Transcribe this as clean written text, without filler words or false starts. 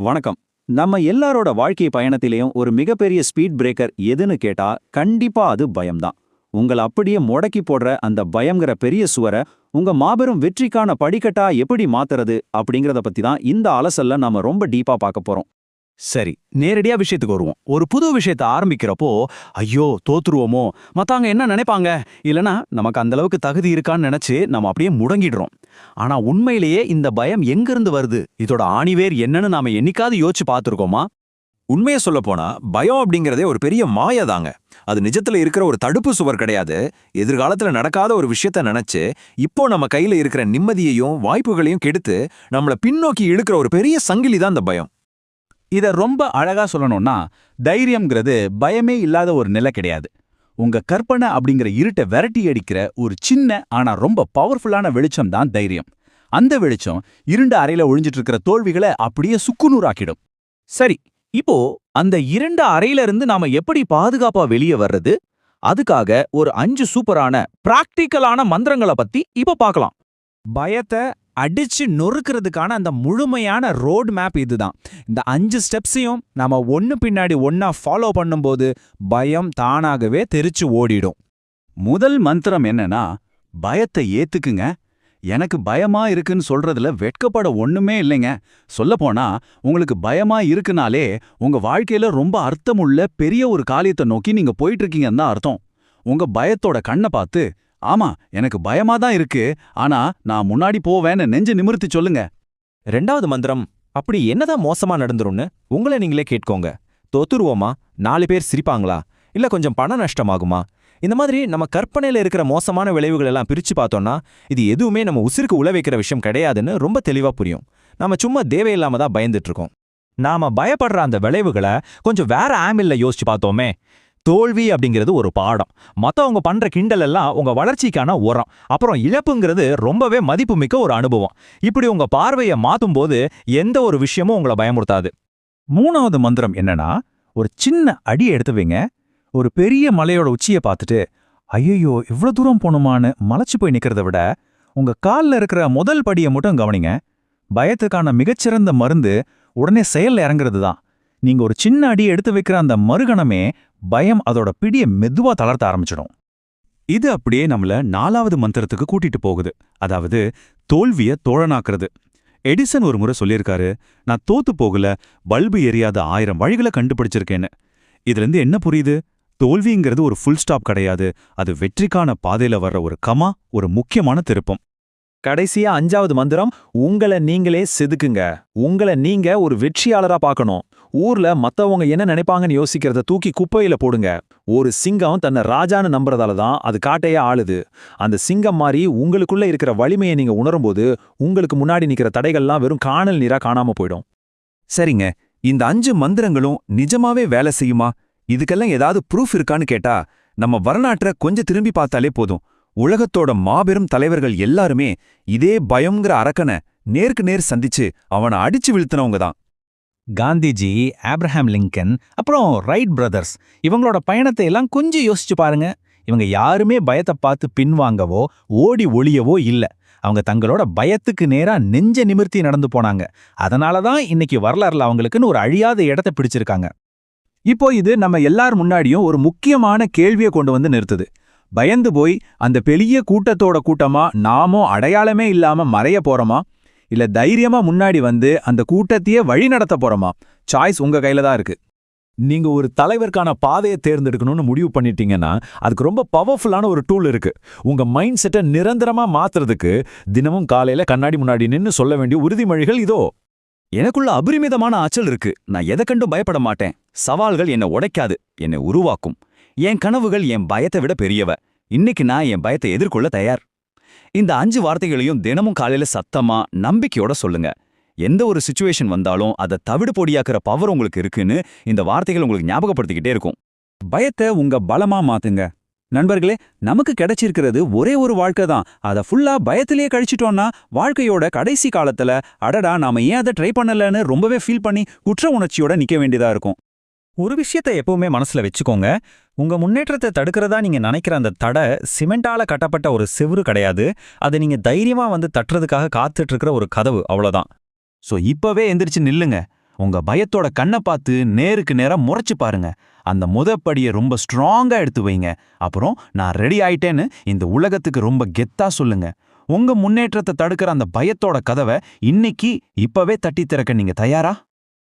வணக்கம். நம்ம எல்லாரோட வாழ்க்கை பயணத்திலையும் ஒரு மிகப்பெரிய ஸ்பீட் பிரேக்கர் எதுன்னு கேட்டா கண்டிப்பா அது பயம்தான். உங்களை அப்படியே முடக்கி போடுற அந்த பயம்ங்கிற பெரிய சுவரை உங்க மாபெரும் வெற்றிக்கான படிக்கட்டா எப்படி மாத்துறது அப்படிங்கறத பத்தி தான் இந்த அலசல்ல நாம ரொம்ப டீப்பா பார்க்க போறோம். சரி, நேரடியா விஷயத்துக்கு வருவோம். ஒரு புது விஷயத்தை ஆரம்பிக்கிறப்போ ஐயோ தோத்துருவோமோ, மத்தவங்க என்ன நினைப்பாங்க, இல்லனா நமக்கு அந்த அளவுக்கு தகுதி இருக்கான்னு நினைச்சு நம்ம அப்படியே முடங்கிடுறோம். ஆனா உண்மையிலேயே இந்த பயம் எங்கிருந்து வருது, இதோட ஆணிவேர் என்னன்னு நாம என்னைக்காவது யோசிச்சு பார்த்திருக்கோமா? உண்மையை சொல்ல போனா பயம் அப்படிங்கிறதே ஒரு பெரிய மாயதாங்க. அது நிஜத்துல இருக்கிற ஒரு தடுப்பு சுவர் கிடையாது. எதிர்காலத்துல நடக்காத ஒரு விஷயத்த நினைச்சு இப்போ நம்ம கையில இருக்கிற நிம்மதியையும் வாய்ப்புகளையும் கெடுத்து நம்மள பின்னோக்கி இழுக்கிற ஒரு பெரிய சங்கிலி தான் இந்த பயம். இத ரொம்ப அழகா சொல்லணும்னா, தைரியம்ங்கிறது பயமே இல்லாத ஒரு நிலை கிடையாது. உங்க கற்பனை அப்படிங்கிற இருட்டை விரட்டி அடிக்கிற ஒரு சின்ன ஆனா ரொம்ப பவர்ஃபுல்லான வெளிச்சம் தான் தைரியம். அந்த வெளிச்சம் இருண்ட அறையில ஒழிஞ்சிட்டு இருக்கிற தோல்விகளை அப்படியே சுக்குநூறாக்கிடும். சரி, இப்போ அந்த இருண்ட அறையில இருந்து நாம எப்படி பாதுகாப்பா வெளியே வர்றது? அதுக்காக ஒரு 5 சூப்பரான பிராக்டிக்கலான மந்திரங்களை பத்தி இப்ப பார்க்கலாம். பயத்தை அடிச்சு நொறுக்கிறதுக்கான அந்த முழுமையான ரோட் மேப் இதுதான். இந்த 5 ஸ்டெப்ஸையும் நாம ஒன்னு பின்னாடி ஒன்னா ஃபாலோ பண்ணும்போது பயம் தானாகவே தெரிச்சு ஓடிடும். முதல் மந்திரம் என்னன்னா, பயத்தை ஏத்துக்குங்க. எனக்கு பயமா இருக்குன்னு சொல்றதுல வெட்கப்பட ஒண்ணுமே இல்லைங்க. சொல்லப்போனா உங்களுக்கு பயமா இருக்குனாலே உங்க வாழ்க்கையில ரொம்ப அர்த்தமுள்ள பெரிய ஒரு காரியத்தை நோக்கி நீங்க போயிட்டு இருக்கீங்கன்னு தான் அர்த்தம். உங்க பயத்தோட கண்ணை பார்த்து, ஆமா எனக்கு பயமா தான் இருக்கு, ஆனா நான் முன்னாடி போவேன்னு நெஞ்சு நிமிர்த்தி சொல்லுங்க. ரெண்டாவது மந்திரம், அப்படி என்னதான் மோசமா நடந்துரும்னு உங்களை நீங்களே கேட்கோங்க. தோத்துருவோமா? 4 பேர் சிரிப்பாங்களா? இல்ல கொஞ்சம் பண நஷ்டமாகுமா? இந்த மாதிரி நம்ம கற்பனையில இருக்கிற மோசமான விளைவுகள் எல்லாம் பிரிச்சு பார்த்தோம்னா இது எதுவுமே நம்ம உசிருக்கு உள்ள வைக்கிற விஷயம் கிடையாதுன்னு ரொம்ப தெளிவா புரியும். நாம சும்மா தேவையில்லாம தான் பயந்துட்டு இருக்கோம். நாம பயப்படுற அந்த விளைவுகளை கொஞ்சம் வேற ஆங்கிள்ல யோசிச்சு பார்த்தோமே. தோல்வி அப்படிங்கிறது ஒரு பாடம். மத்தவங்க பண்ற கிண்டல் எல்லாம் உங்க வளர்ச்சிக்கான உரம். அப்புறம் இழப்புங்கிறது ரொம்பவே மதிப்புமிக்க ஒரு அனுபவம். இப்படி உங்க பார்வையை மாத்தும் போது எந்த ஒரு விஷயமும் உங்களை பயமுறுத்தாது. மூணாவது மந்திரம் என்னன்னா, ஒரு சின்ன அடி எடுத்து வைங்க. ஒரு பெரிய மலையோட உச்சியை பார்த்துட்டு ஐயோ இவ்வளவு தூரம் போணுமான்னு மலைச்சு போய் நிக்கிறத விட உங்க கால்ல இருக்கிற முதல் படியை மட்டும் கவனிங்க. பயத்துக்கான மிகச்சிறந்த மருந்து உடனே செயல்ல இறங்குறது தான். நீங்க ஒரு சின்ன அடி எடுத்து வைக்கிற அந்த மறுகணமே பயம் அதோட பிடியை மெதுவா தளர்த்த ஆரம்பிச்சிடும். இது அப்படியே நம்மள 4வது மந்திரத்துக்கு கூட்டிட்டு போகுது. அதாவது தோல்விய தோழனாக்குறது. எடிசன் ஒரு முறை சொல்லியிருக்காரு, நான் தோத்து போகல, பல்பு எரியாத 1000 வழிகளை கண்டுபிடிச்சிருக்கேன்னு. இதுல இருந்து என்ன புரியுது? தோல்விங்கிறது ஒரு ஃபுல் ஸ்டாப் கிடையாது. அது வெற்றிக்கான பாதையில வர்ற ஒரு ஒரு முக்கியமான திருப்பம். கடைசியா 5வது மந்திரம், உங்களை நீங்களே செதுக்குங்க. உங்களை நீங்க ஒரு வெற்றியாளரா பார்க்கணும். ஊர்ல மத்தவங்க என்ன நினைப்பாங்கன்னு யோசிக்கிறத தூக்கி குப்பையில போடுங்க. ஒரு சிங்கம் தன்னை ராஜான்னு நம்புறதால தான் அது காட்டையே ஆளுது. அந்த சிங்கம் மாதிரி உங்களுக்குள்ள இருக்கிற வலிமையை நீங்க உணரும்போது உங்களுக்கு முன்னாடி நிக்கிற தடைகள்லாம் வெறும் காணல் நீரா காணாம போயிடும். சரிங்க, இந்த 5 மந்திரங்களும் நிஜமாவே வேலை செய்யுமா? இதுக்கெல்லாம் ஏதாவது ப்ரூஃப் இருக்கான்னு கேட்டா, நம்ம வரலாற்றை கொஞ்சம் திரும்பி பார்த்தாலே போதும். உலகத்தோட மாபெரும் தலைவர்கள் எல்லாருமே இதே பயம்ங்கிற அரக்கனை நேருக்கு நேர் சந்திச்சு அவனை அடிச்சு வீழ்த்தினவங்க தான். காந்திஜி, ஆப்ரஹாம் லிங்கன், அப்புறம் ரைட் பிரதர்ஸ், இவங்களோட பயணத்தை எல்லாம் கொஞ்சம் யோசிச்சு பாருங்க. இவங்க யாருமே பயத்தை பார்த்து பின்வாங்கவோ ஓடி ஒளியவோ இல்ல. அவங்க தங்களோட பயத்துக்கு நேரா நெஞ்ச நிமிர்த்தி நடந்து போனாங்க. அதனாலதான் இன்னைக்கு வரலாறுல அவங்களுக்குன்னு ஒரு அழியாத இடத்தை பிடிச்சிருக்காங்க. இப்போ இது நம்ம எல்லார் முன்னாடியும் ஒரு முக்கியமான கேள்வியை கொண்டு வந்து நிறுத்துது. பயந்து போய் அந்த பெரிய கூட்டத்தோட கூட்டமா நாமோ அடையாளமே இல்லாம மறைய போறோமா, இல்ல தைரியமா முன்னாடி வந்து அந்த கூட்டத்தையே வழி நடத்த போறோமா? சாய்ஸ் உங்க கையில தான் இருக்கு. நீங்க ஒரு தலைவருக்கான பாதையை தேர்ந்தெடுக்கணும்னு முடிவு பண்ணிட்டீங்கன்னா அதுக்கு ரொம்ப பவர்ஃபுல்லான ஒரு டூல் இருக்கு. உங்க மைண்ட் செட்டை நிரந்தரமா மாத்துறதுக்கு தினமும் காலையில கண்ணாடி முன்னாடி நின்னு சொல்ல வேண்டிய உறுதிமொழிகள் இதோ. எனக்குள்ள அபரிமிதமான ஆற்றல் இருக்கு. நான் எதை கண்டும் பயப்பட மாட்டேன். சவால்கள் என்னை உடைக்காது, என்னை உருவாக்கும். என் கனவுகள் என் பயத்தை விட பெரியவ. இன்னைக்கு நான் என் பயத்தை எதிர்கொள்ள தயார். இந்த 5 வார்த்தைகளையும் தினமும் காலையில சத்தமா நம்பிக்கையோட சொல்லுங்க. எந்த ஒரு சிச்சுவேஷன் வந்தாலும் அதை தவிடு பொடியாக்குற பவர் உங்களுக்கு இருக்குன்னு இந்த வார்த்தைகள் உங்களுக்கு ஞாபகப்படுத்திக்கிட்டே இருக்கும். பயத்தை உங்க பலமா மாத்துங்க. நண்பர்களே, நமக்கு கிடைச்சிருக்கிறது ஒரே ஒரு வாழ்க்கை தான். அதை ஃபுல்லா பயத்திலேயே கழிச்சிட்டோம்னா வாழ்க்கையோட கடைசி காலத்துல அடடா நாம ஏன் அதை ட்ரை பண்ணலன்னு ரொம்பவே ஃபீல் பண்ணி குற்ற உணர்ச்சியோட நிக்க வேண்டியதா இருக்கும். ஒரு விஷயத்தை எப்பவுமே மனசுல வச்சுக்கோங்க. உங்க முன்னேற்றத்தை தடுக்கிறதா நீங்க நினைக்கிற அந்த தடை சிமெண்டால கட்டப்பட்ட ஒரு செவுரு கிடையாது. அதை நீங்க தைரியமா வந்து தட்டுறதுக்காக காத்துட்டு இருக்கிற ஒரு கதவு, அவ்வளவுதான். சோ இப்பவே எந்திரிச்சு நில்லுங்க. உங்க பயத்தோட கண்ணை பார்த்து நேருக்கு நேரா முறைச்சு பாருங்க. அந்த முதப்படியை ரொம்ப ஸ்ட்ராங்கா எடுத்து வைங்க. அப்புறம் நான் ரெடி ஆயிட்டேன்னு இந்த உலகத்துக்கு ரொம்ப கெத்தா சொல்லுங்க. உங்க முன்னேற்றத்தை தடுக்கிற அந்த பயத்தோட கதவை இப்பவே தட்டி திறக்க நீங்க தயாரா?